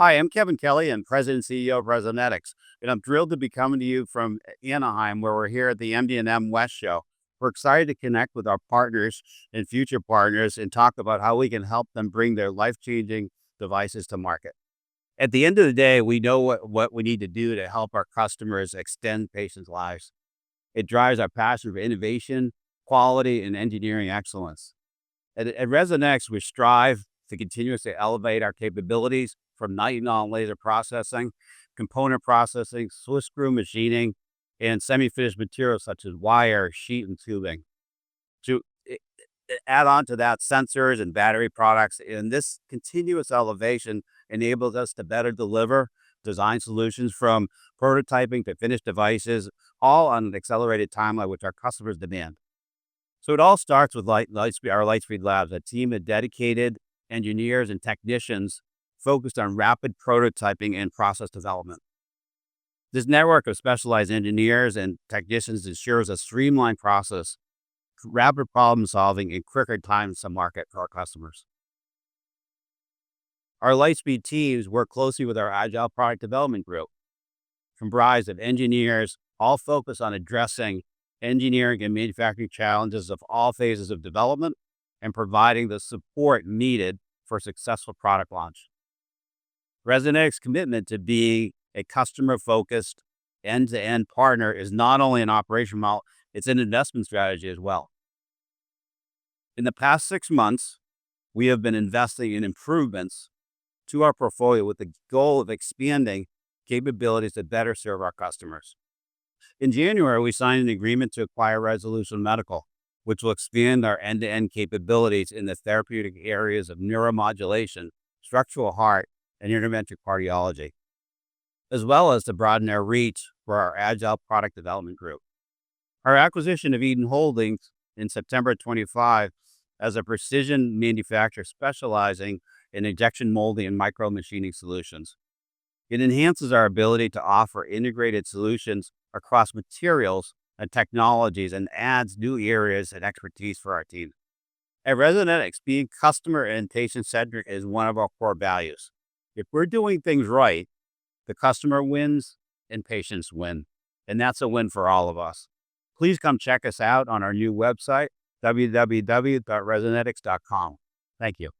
Hi, I'm Kevin Kelly, and President and CEO of Resonetics, and I'm thrilled to be coming to you from Anaheim, where we're here at the MD&M West Show. We're excited to connect with our partners and future partners and talk about how we can help them bring their life-changing devices to market. At the end of the day, we know what we need to do to help our customers extend patients' lives. It drives our passion for innovation, quality, and engineering excellence. At Resonetics, we strive to continuously elevate our capabilities from night-on laser processing, component processing, Swiss screw machining, and semi-finished materials such as wire, sheet, and tubing. To add on to that, sensors and battery products, and this continuous elevation enables us to better deliver design solutions from prototyping to finished devices, all on an accelerated timeline which our customers demand. So it all starts with our Lightspeed Labs, a team of dedicated engineers and technicians focused on rapid prototyping and process development. This network of specialized engineers and technicians ensures a streamlined process, rapid problem solving, and quicker times to market for our customers. Our Lightspeed teams work closely with our agile product development group, comprised of engineers, all focused on addressing engineering and manufacturing challenges of all phases of development and providing the support needed for successful product launch. Resonetics' commitment to being a customer-focused, end-to-end partner is not only an operation model, it's an investment strategy as well. In the past 6 months, we have been investing in improvements to our portfolio with the goal of expanding capabilities to better serve our customers. In January, we signed an agreement to acquire Resolution Medical, which will expand our end-to-end capabilities in the therapeutic areas of neuromodulation, structural heart, and interventional cardiology, as well as to broaden our reach for our agile product development group. Our acquisition of Eden Holdings in September 25 as a precision manufacturer specializing in injection molding and micromachining solutions. It enhances our ability to offer integrated solutions across materials and technologies and adds new areas and expertise for our team. At Resonetics, being customer and patient-centric is one of our core values. If we're doing things right, the customer wins and patients win, and that's a win for all of us. Please come check us out on our new website, www.resonetics.com. Thank you.